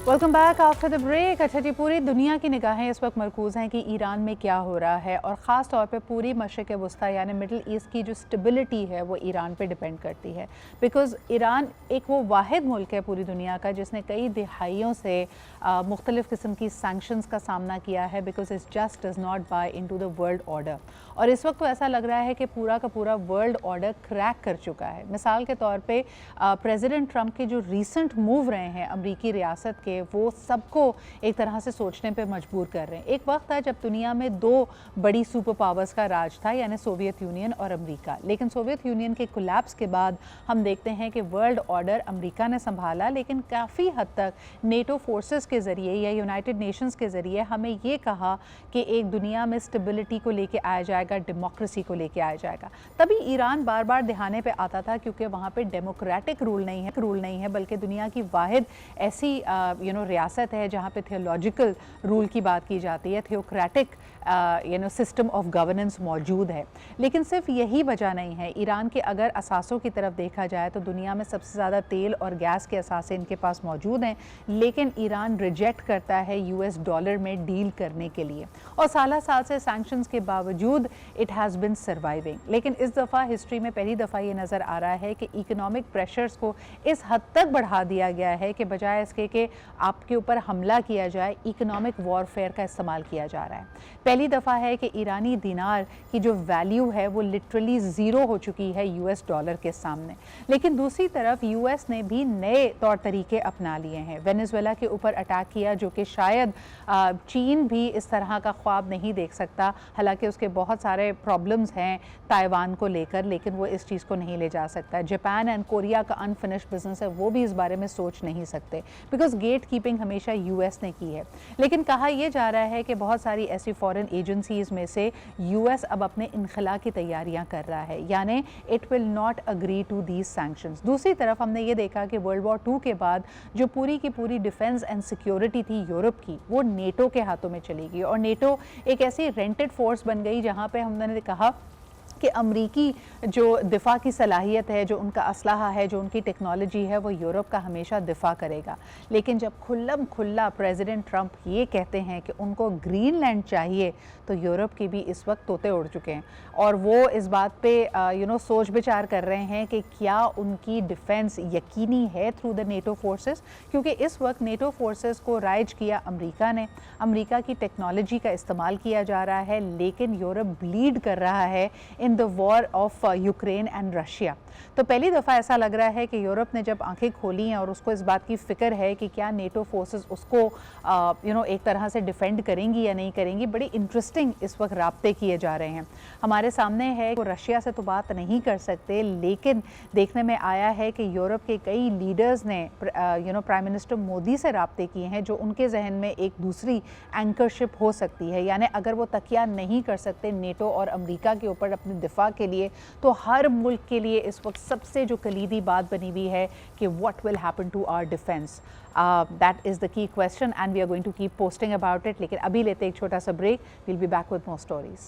Welcome back after the break. अच्छा जी, पूरी दुनिया की निगाहें इस वक्त मरकूज़ हैं कि ईरान में क्या हो रहा है और ख़ास तौर पे पूरी मशरिक़ वस्ता यानी मिडल ईस्ट की जो स्टेबिलिटी है वो ईरान पे डिपेंड करती है। बिकॉज़ ईरान एक वो वाहिद मुल्क है पूरी दुनिया का जिसने कई दिहाइयों से मुख्तलिफ़ किस्म की सैंक्शंस का सामना किया है because it's just does not buy into the world order. और इस वक्त तो ऐसा लग रहा है कि पूरा का पूरा वर्ल्ड ऑर्डर क्रैक कर चुका है। मिसाल के तौर पे प्रेसिडेंट ट्रंप के जो रीसेंट मूव रहे हैं अमरीकी रियासत के, वो सबको एक तरह से सोचने पे मजबूर कर रहे हैं। एक वक्त था जब दुनिया में दो बड़ी सुपर पावर्स का राज था यानी सोवियत यूनियन और अमेरिका, लेकिन सोवियत यूनियन के कोलैप्स के बाद हम देखते हैं कि वर्ल्ड ऑर्डर अमेरिका ने संभाला, लेकिन काफ़ी हद तक नेटो फोर्सेस के ज़रिए या यूनाइटेड नेशंस के ज़रिए हमें ये कहा कि एक दुनिया में स्टेबिलिटी को लेके आया जाएगा, डेमोक्रेसी को लेके आया जाएगा। तभी ईरान बार बार दिहाने पे आता था क्योंकि वहाँ पे डेमोक्रेटिक रूल नहीं है बल्कि दुनिया की वाहिद ऐसी रियासत है जहाँ पे थियोलॉजिकल रूल की बात की जाती है, थियोक्रेटिक सिस्टम ऑफ गवर्नेंस मौजूद है। लेकिन सिर्फ यही वजह नहीं है। ईरान के अगर असासों की तरफ देखा जाए तो दुनिया में सबसे ज़्यादा तेल और गैस के असासे इनके पास मौजूद हैं, लेकिन ईरान रिजेक्ट करता है यूएस डॉलर में डील करने के लिए और साल से सैंक्शंस के बावजूद इट हैज़ बिन सर्वाइविंग। लेकिन इस दफ़ा हिस्ट्री में पहली दफ़ा ये नज़र आ रहा है कि इकोनॉमिक प्रेशर्स को इस हद तक बढ़ा दिया गया है कि बजाय इसके कि आपके ऊपर हमला किया जाए, इकोनॉमिक वॉरफेयर का इस्तेमाल किया जा रहा है। पहली दफ़ा है कि ईरानी दिनार की जो वैल्यू है वो लिटरली ज़ीरो हो चुकी है यूएस डॉलर के सामने। लेकिन दूसरी तरफ यूएस ने भी नए तौर तरीके अपना लिए हैं। वेनेजुएला के ऊपर अटैक किया जो कि शायद चीन भी इस तरह का ख्वाब नहीं देख सकता, हालांकि उसके बहुत सारे प्रॉब्लम्स हैं ताइवान को लेकर, लेकिन वो इस चीज़ को नहीं ले जा सकता। जापान एंड कोरिया का अनफिनिश्ड बिजनेस है, वो भी इस बारे में सोच नहीं सकते बिकॉज गेट कीपिंग हमेशा यूएस ने की है। लेकिन कहा यह जा रहा है कि बहुत सारी ऐसी फॉरेन एजेंसीज में से यूएस अब अपने इनखला की तैयारियां कर रहा है, यानी it will not agree to these sanctions. दूसरी तरफ हमने ये देखा कि वर्ल्ड वॉर 2 के बाद जो पूरी की पूरी डिफेंस एंड सिक्योरिटी थी यूरोप की, वो नेटो के हाथों में चली गई और नेटो एक ऐसी रेंटेड फोर्स बन गई जहां पे हमने कहा कि अमरीकी जो दिफा की सलाहियत है, जो उनका असलहा है, जो उनकी टेक्नोलॉजी है, वो यूरोप का हमेशा दिफा करेगा। लेकिन जब खुल्लम खुल्ला प्रेसिडेंट ट्रंप ये कहते हैं कि उनको ग्रीनलैंड चाहिए, तो यूरोप के भी इस वक्त तोते उड़ चुके हैं और वो इस बात पे सोच विचार कर रहे हैं कि क्या उनकी डिफेंस यकीनी है थ्रू द नेटो फोर्सेस, क्योंकि इस वक्त नेटो फोर्सेस को राइज किया अमेरिका ने। अमेरिका की टेक्नोलॉजी का इस्तेमाल किया जा रहा है, लेकिन यूरोप ब्लीड कर रहा है in the war of Ukraine and Russia. तो पहली दफ़ा ऐसा लग रहा है कि यूरोप ने जब आंखें खोली हैं और उसको इस बात की फ़िक्र है कि क्या नेटो फोर्सेस उसको एक तरह से डिफेंड करेंगी या नहीं करेंगी। बड़ी इंटरेस्टिंग इस वक्त राब्ते किए जा रहे हैं। हमारे सामने है वो रशिया से तो बात नहीं कर सकते, लेकिन देखने में आया है कि यूरोप के कई लीडर्स ने प्राइम मिनिस्टर मोदी से राब्ते किए हैं, जो उनके जहन में एक दूसरी एंकरशिप हो सकती है। यानी अगर वो तकिया नहीं कर सकते नेटो और अमेरिका के ऊपर अपने दिफा के लिए, तो हर मुल्क के लिए इस वक्त सबसे जो कलीदी बात बनी हुई है कि what will happen to our defence. That is the key question and we are going to keep posting about it. लेकिन अभी लेते एक छोटा सा break, will be back with more stories.